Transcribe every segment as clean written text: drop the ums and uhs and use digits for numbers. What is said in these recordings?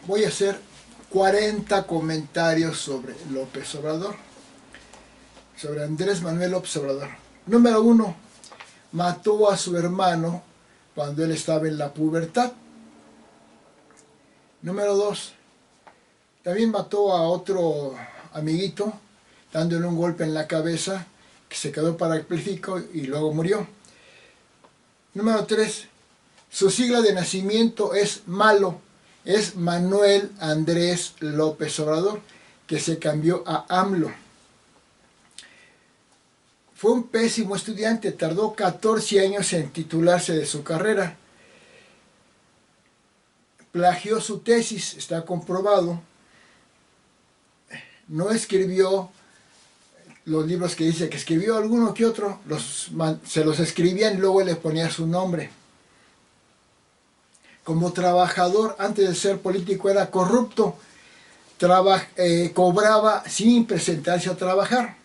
voy a hacer 40 comentarios sobre López Obrador, sobre Andrés Manuel López Obrador. Número 1, mató a su hermano cuando él estaba en la pubertad. Número 2, también mató a otro amiguito dándole un golpe en la cabeza que se quedó parapléjico y luego murió. Número 3, su sigla de nacimiento es Malo, es Manuel Andrés López Obrador, que se cambió a AMLO. Fue un pésimo estudiante, tardó 14 años en titularse de su carrera. Plagió su tesis, está comprobado. No escribió los libros que dice que escribió, alguno que otro, se los escribían y luego le ponía su nombre. Como trabajador, antes de ser político, era corrupto, cobraba sin presentarse a trabajar.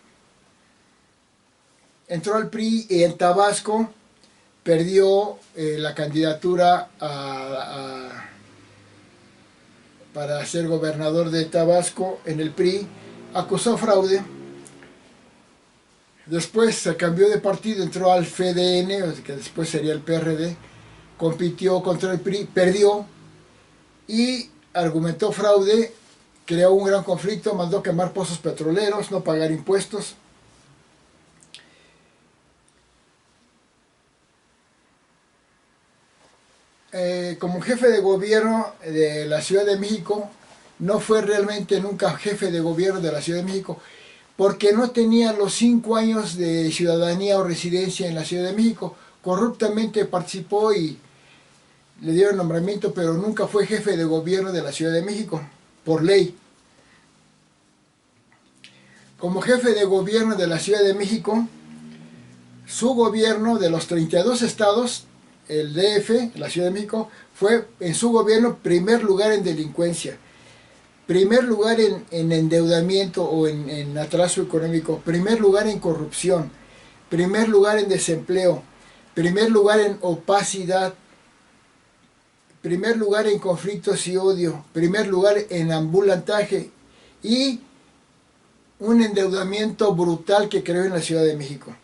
Entró al PRI y en Tabasco perdió la candidatura para ser gobernador de Tabasco en el PRI, acusó fraude. Después se cambió de partido, entró al FDN, que después sería el PRD, compitió contra el PRI, perdió y argumentó fraude, creó un gran conflicto, mandó quemar pozos petroleros, no pagar impuestos. Como jefe de gobierno de la Ciudad de México, no fue realmente nunca jefe de gobierno de la Ciudad de México, porque no tenía los 5 años de ciudadanía o residencia en la Ciudad de México. Corruptamente participó y le dieron nombramiento, pero nunca fue jefe de gobierno de la Ciudad de México, por ley. Como jefe de gobierno de la Ciudad de México, su gobierno de los 32 estados, el DF, la Ciudad de México, fue en su gobierno primer lugar en delincuencia, primer lugar en endeudamiento o en atraso económico, primer lugar en corrupción, primer lugar en desempleo, primer lugar en opacidad, primer lugar en conflictos y odio, primer lugar en ambulantaje y un endeudamiento brutal que creó en la Ciudad de México.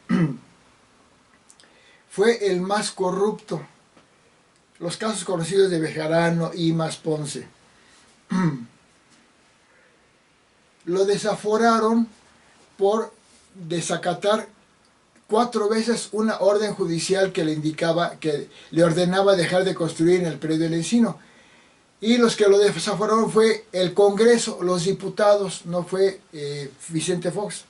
Fue el más corrupto. Los casos conocidos de Bejarano, Imas, Ponce. Lo desaforaron por desacatar 4 veces una orden judicial que le indicaba, que le ordenaba dejar de construir en el predio del Encino. Y los que lo desaforaron fue el Congreso, los diputados, no fue Vicente Fox.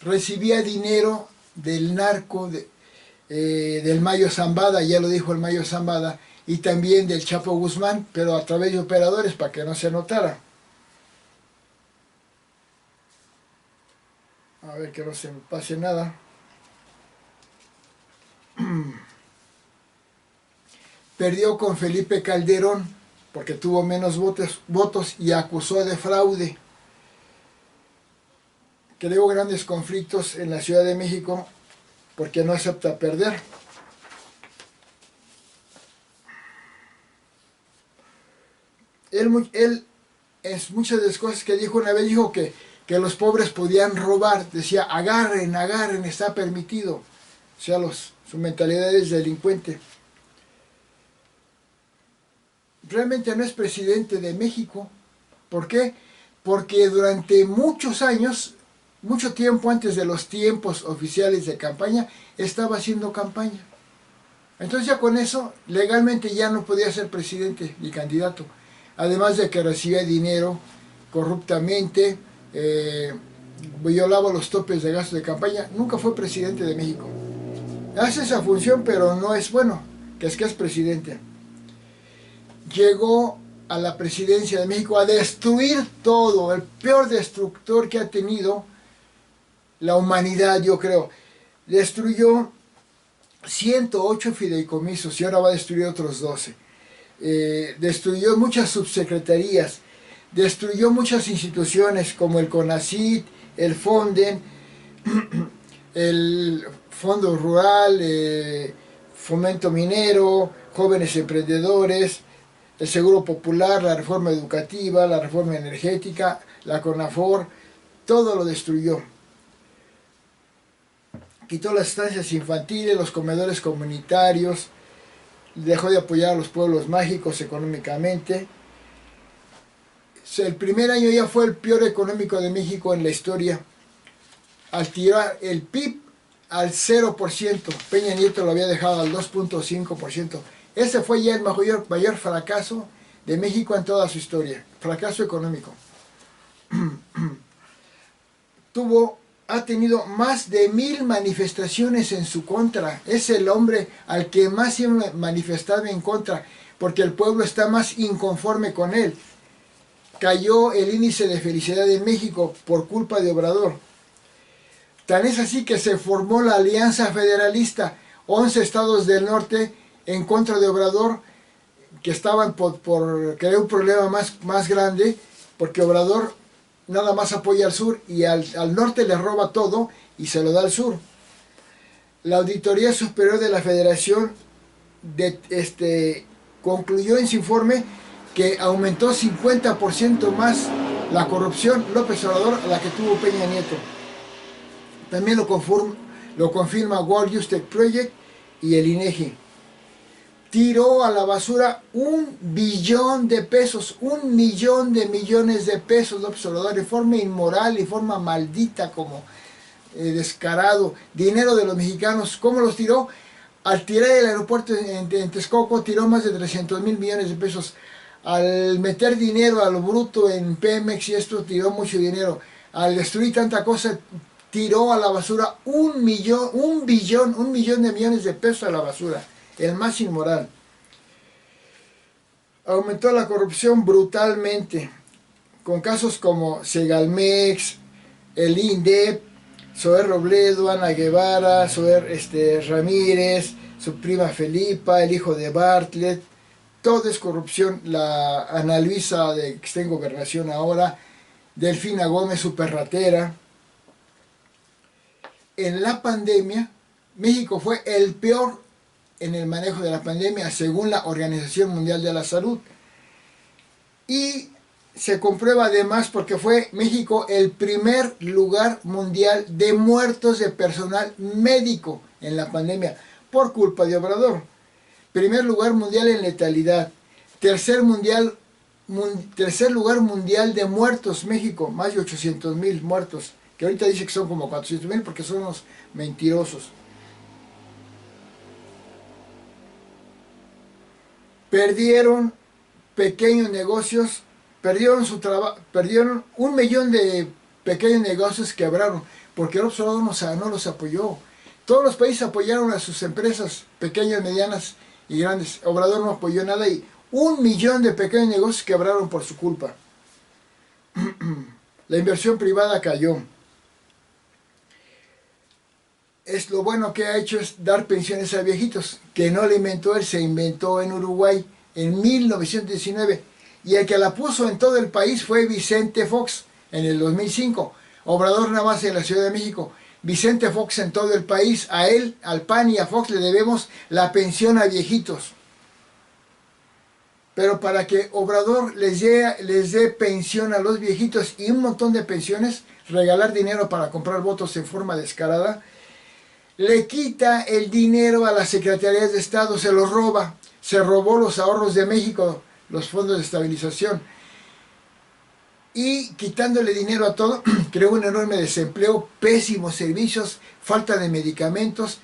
Recibía dinero del narco, del Mayo Zambada, ya lo dijo el Mayo Zambada, y también del Chapo Guzmán, pero a través de operadores para que no se notara. A ver que no se me pase nada. Perdió con Felipe Calderón porque tuvo menos votos y acusó de fraude. Creó grandes conflictos en la Ciudad de México porque no acepta perder. Él en muchas de las cosas que dijo una vez, dijo que los pobres podían robar. Decía, agarren, agarren, está permitido. O sea, su mentalidad es delincuente. Realmente no es presidente de México. ¿Por qué? Porque durante muchos años, mucho tiempo antes de los tiempos oficiales de campaña, estaba haciendo campaña. Entonces ya con eso, legalmente ya no podía ser presidente ni candidato. Además de que recibía dinero corruptamente, violaba los topes de gasto de campaña, nunca fue presidente de México. Hace esa función, pero no es bueno, que es presidente. Llegó a la presidencia de México a destruir todo, el peor destructor que ha tenido la humanidad, yo creo. Destruyó 108 fideicomisos y ahora va a destruir otros 12. Destruyó muchas subsecretarías, destruyó muchas instituciones como el CONACYT, el FONDEN, el Fondo Rural, Fomento Minero, jóvenes emprendedores, el seguro popular, la reforma educativa, la reforma energética, la CONAFOR, todo lo destruyó. Quitó las estancias infantiles, los comedores comunitarios, dejó de apoyar a los pueblos mágicos económicamente. El primer año ya fue el peor económico de México en la historia, al tirar el PIB al 0%. Peña Nieto lo había dejado al 2.5%. Ese fue ya el mayor fracaso de México en toda su historia, fracaso económico. Ha tenido más de 1000 manifestaciones en su contra. Es el hombre al que más se ha manifestado en contra, porque el pueblo está más inconforme con él. Cayó el índice de felicidad de México por culpa de Obrador. Tan es así que se formó la Alianza Federalista, 11 estados del norte en contra de Obrador, que estaban por crear un problema más grande, porque Obrador nada más apoya al sur y al norte le roba todo y se lo da al sur. La Auditoría Superior de la Federación concluyó en su informe que aumentó 50% más la corrupción López Obrador a la que tuvo Peña Nieto. También lo confirma World Justice Project y el INEGI. Tiró a la basura 1 billón de pesos, 1 millón de millones de pesos López Obrador, de forma inmoral y forma maldita, como descarado. Dinero de los mexicanos, ¿cómo los tiró? Al tirar el aeropuerto en Texcoco, tiró más de 300 mil millones de pesos. Al meter dinero a lo bruto en Pemex y esto, tiró mucho dinero. Al destruir tanta cosa, tiró a la basura 1 millón de millones de pesos a la basura. El más inmoral. Aumentó la corrupción brutalmente, con casos como Segalmex, el INDEP, Zoé Robledo, Ana Guevara, Zoé Ramírez, su prima Felipa, el hijo de Bartlett. Todo es corrupción. La Ana Luisa, que está en gobernación ahora, Delfina Gómez, super ratera. En la pandemia, México fue el peor en el manejo de la pandemia, según la Organización Mundial de la Salud. Y se comprueba además porque fue México el primer lugar mundial de muertos de personal médico en la pandemia, por culpa de Obrador. Primer lugar mundial en letalidad. Tercer lugar mundial de muertos, México, más de 800,000 muertos, que ahorita dice que son como 400,000 porque son unos mentirosos. Perdieron pequeños negocios, perdieron su trabajo, perdieron 1 millón de pequeños negocios, quebraron, porque el Obrador no los apoyó. Todos los países apoyaron a sus empresas pequeñas, medianas y grandes. Obrador no apoyó nada y 1 millón de pequeños negocios quebraron por su culpa. La inversión privada cayó. Lo bueno que ha hecho es dar pensiones a viejitos, que no le inventó él, se inventó en Uruguay en 1919, y el que la puso en todo el país fue Vicente Fox en el 2005. Obrador nada más en la Ciudad de México. Vicente Fox en todo el país. A él, al PAN y a Fox le debemos la pensión a viejitos. Pero para que Obrador les dé pensión a los viejitos y un montón de pensiones, regalar dinero para comprar votos en forma descarada, le quita el dinero a las secretarías de Estado, se los roba. Se robó los ahorros de México, los fondos de estabilización. Y quitándole dinero a todo, creó un enorme desempleo, pésimos servicios, falta de medicamentos,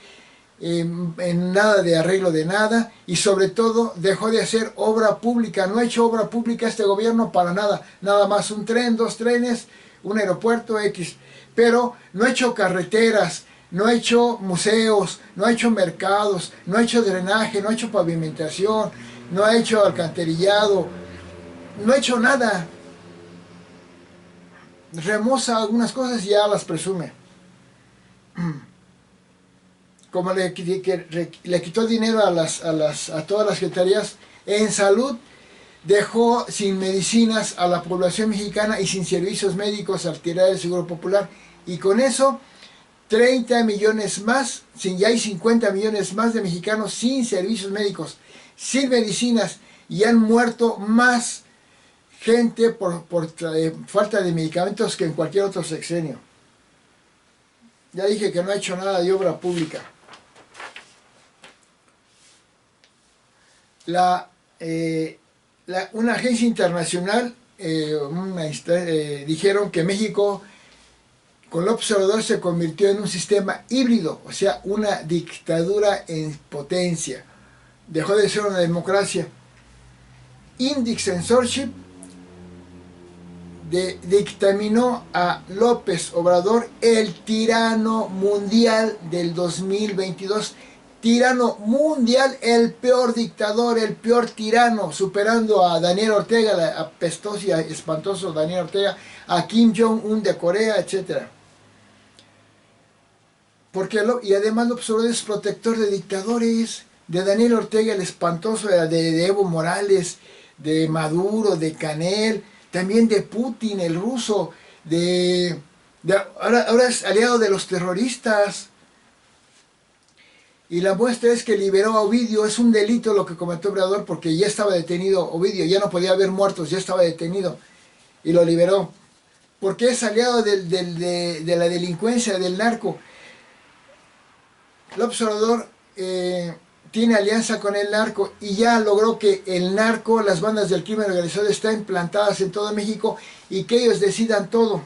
en nada de arreglo de nada, y sobre todo dejó de hacer obra pública. No ha hecho obra pública este gobierno para nada, nada más un tren, 2 trenes, un aeropuerto X, pero no ha hecho carreteras, no ha hecho museos, no ha hecho mercados, no ha hecho drenaje, no ha hecho pavimentación, no ha hecho alcantarillado, no ha hecho nada. Remoza algunas cosas y ya las presume. Como le quitó dinero a todas las secretarías, en salud dejó sin medicinas a la población mexicana y sin servicios médicos al tirar el Seguro Popular, y con eso 30 millones más, ya hay 50 millones más de mexicanos sin servicios médicos. sin medicinas y han muerto más gente por falta de medicamentos que en cualquier otro sexenio. Ya dije que no ha hecho nada de obra pública. Una agencia internacional dijeron que México con López Obrador se convirtió en un sistema híbrido, o sea, una dictadura en potencia. Dejó de ser una democracia. Index Censorship dictaminó a López Obrador el tirano mundial del 2022. Tirano mundial, el peor dictador, el peor tirano, superando a Daniel Ortega, el apestoso y espantoso Daniel Ortega, a Kim Jong-un de Corea, etc. Y además López Obrador es protector de dictadores, de Daniel Ortega, el espantoso, de Evo Morales, de Maduro, de Canel, también de Putin, el ruso, ahora es aliado de los terroristas. Y la muestra es que liberó a Ovidio. Es un delito lo que cometió Obrador porque ya estaba detenido Ovidio, ya no podía haber muertos, ya estaba detenido y lo liberó. Porque es aliado de la delincuencia, del narco. López Obrador tiene alianza con el narco y ya logró que el narco, las bandas del crimen organizado están implantadas en todo México y que ellos decidan todo.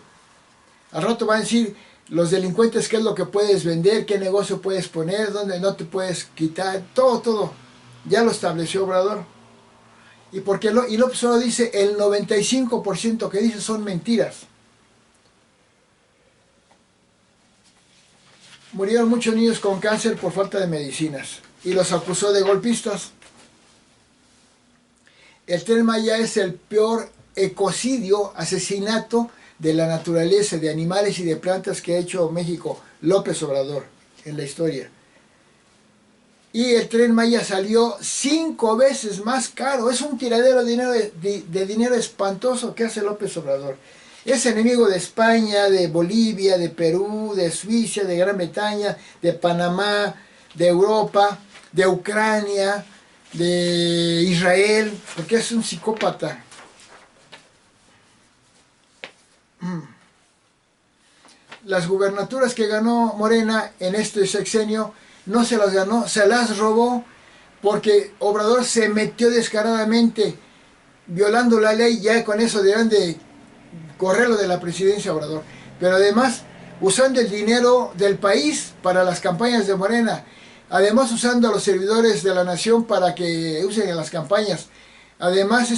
Al rato van a decir los delincuentes qué es lo que puedes vender, qué negocio puedes poner, dónde no te puedes quitar, todo. Ya lo estableció Obrador. Y López Obrador dice el 95% que dice son mentiras. Murieron muchos niños con cáncer por falta de medicinas y los acusó de golpistas. El Tren Maya es el peor ecocidio, asesinato de la naturaleza, de animales y de plantas que ha hecho México, López Obrador, en la historia. Y el Tren Maya salió 5 veces más caro. Es un tiradero de dinero espantoso que hace López Obrador. Es enemigo de España, de Bolivia, de Perú, de Suiza, de Gran Bretaña, de Panamá, de Europa, de Ucrania, de Israel, porque es un psicópata. Las gubernaturas que ganó Morena en este sexenio no se las ganó, se las robó porque Obrador se metió descaradamente violando la ley. Ya con eso deberán de correrlo de la presidencia Obrador, pero además usando el dinero del país para las campañas de Morena, además usando a los servidores de la nación para que usen en las campañas, además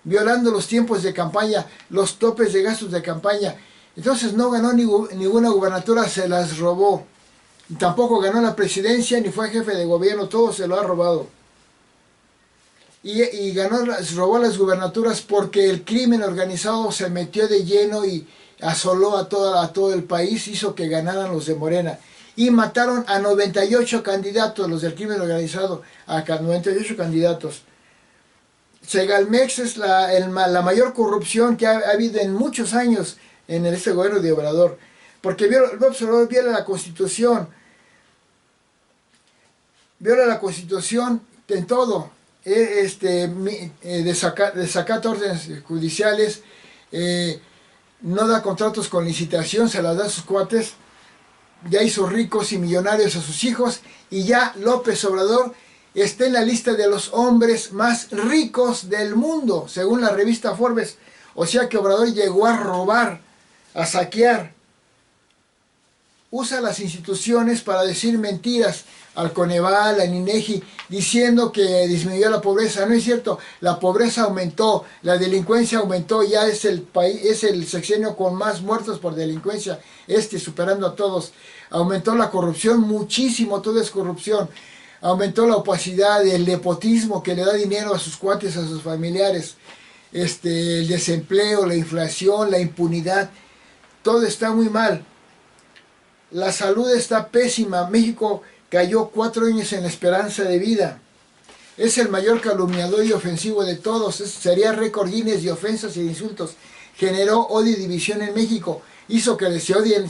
violando los tiempos de campaña, los topes de gastos de campaña. Entonces no ganó ninguna gubernatura, se las robó. Y tampoco ganó la presidencia ni fue jefe de gobierno, todo se lo ha robado. Y robó las gubernaturas porque el crimen organizado se metió de lleno y asoló a todo el país, hizo que ganaran los de Morena. Y mataron a 98 candidatos, los del crimen organizado, a 98 candidatos. Segalmex es la mayor corrupción que ha habido en muchos años en este gobierno de Obrador, porque Obrador viola la Constitución en todo, desacata órdenes judiciales, no da contratos con licitación, se las da a sus cuates, ya hizo ricos y millonarios a sus hijos, y ya López Obrador está en la lista de los hombres más ricos del mundo, según la revista Forbes. O sea que Obrador llegó a robar, a saquear. Usa las instituciones para decir mentiras al Coneval, al INEGI, diciendo que disminuyó la pobreza. No es cierto, la pobreza aumentó, la delincuencia aumentó, ya es el sexenio con más muertos por delincuencia, superando a todos. Aumentó la corrupción muchísimo, todo es corrupción. Aumentó la opacidad, el nepotismo que le da dinero a sus cuates, a sus familiares, el desempleo, la inflación, la impunidad, todo está muy mal. La salud está pésima. México cayó 4 años en la esperanza de vida. Es el mayor calumniador y ofensivo de todos. Sería récord Guinness de ofensas y de insultos. Generó odio y división en México. Hizo que se odie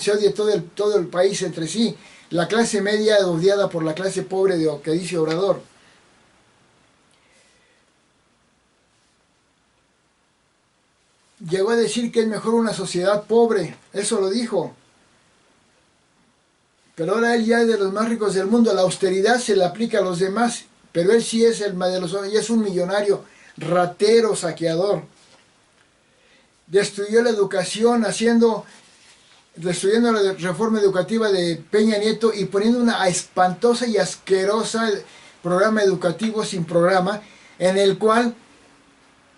todo el país entre sí. La clase media odiada por la clase pobre que dice Obrador. llegó a decir que es mejor una sociedad pobre, eso lo dijo. Pero ahora él ya es de los más ricos del mundo, la austeridad se le aplica a los demás, pero él sí es el de los, y es un millonario, ratero, saqueador. Destruyó la educación destruyendo la reforma educativa de Peña Nieto y poniendo una espantosa y asquerosa programa educativo sin programa, en el cual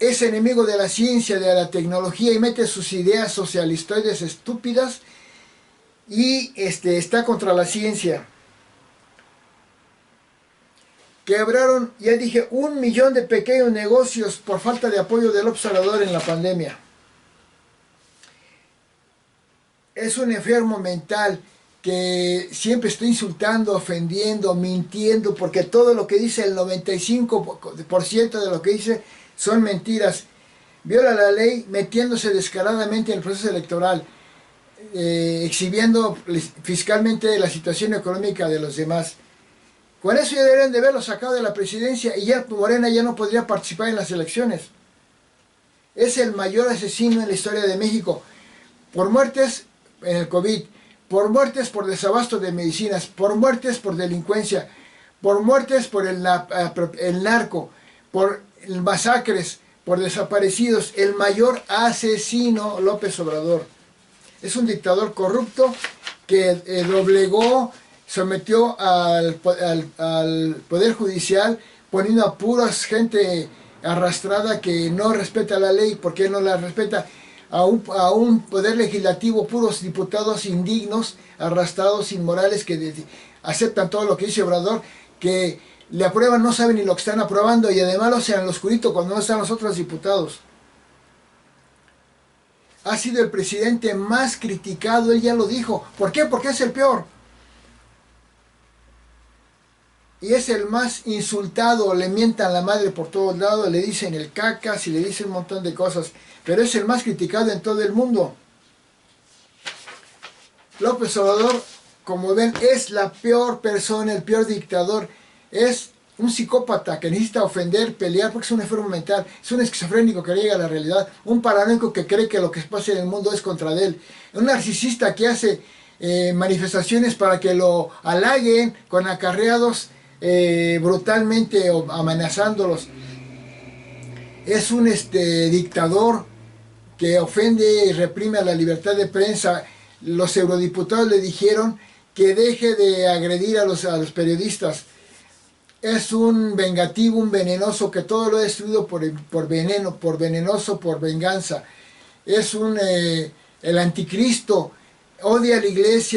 es enemigo de la ciencia, de la tecnología y mete sus ideas socialistoides estúpidas y está contra la ciencia. Quebraron, ya dije, 1 millón de pequeños negocios por falta de apoyo del observador en la pandemia. Es un enfermo mental que siempre está insultando, ofendiendo, mintiendo, porque todo lo que dice, el 95% de lo que dice son mentiras. Viola la ley metiéndose descaradamente en el proceso electoral, exhibiendo fiscalmente la situación económica de los demás. Con eso ya deberían de haberlo sacado de la presidencia y ya Morena ya no podría participar en las elecciones. Es el mayor asesino en la historia de México, por muertes en el COVID, por muertes por desabasto de medicinas, por muertes por delincuencia, por muertes por el narco, por masacres, por desaparecidos. El mayor asesino, López Obrador. Es un dictador corrupto que doblegó, sometió al Poder Judicial, poniendo a puras gente arrastrada que no respeta la ley. ¿Por qué no la respeta? A un poder legislativo, puros diputados indignos, arrastrados, inmorales, que aceptan todo lo que dice Obrador, que le aprueban, no saben ni lo que están aprobando y además lo hacen al oscurito cuando no están los otros diputados. Ha sido el presidente más criticado, él ya lo dijo. ¿Por qué? Porque es el peor. Y es el más insultado, le mientan la madre por todos lados, le dicen el cacas y le dicen un montón de cosas. Pero es el más criticado en todo el mundo. López Obrador, como ven, es la peor persona, el peor dictador. Es un psicópata que necesita ofender, pelear, porque es un enfermo mental. Es un esquizofrénico que niega la realidad. Un paranoico que cree que lo que pasa en el mundo es contra él. Un narcisista que hace manifestaciones para que lo halaguen con acarreados brutalmente amenazándolos. Es un dictador que ofende y reprime a la libertad de prensa. Los eurodiputados le dijeron que deje de agredir a los periodistas. Es un vengativo, un venenoso que todo lo ha destruido por veneno, por venenoso, por venganza. Es el anticristo, odia a la iglesia.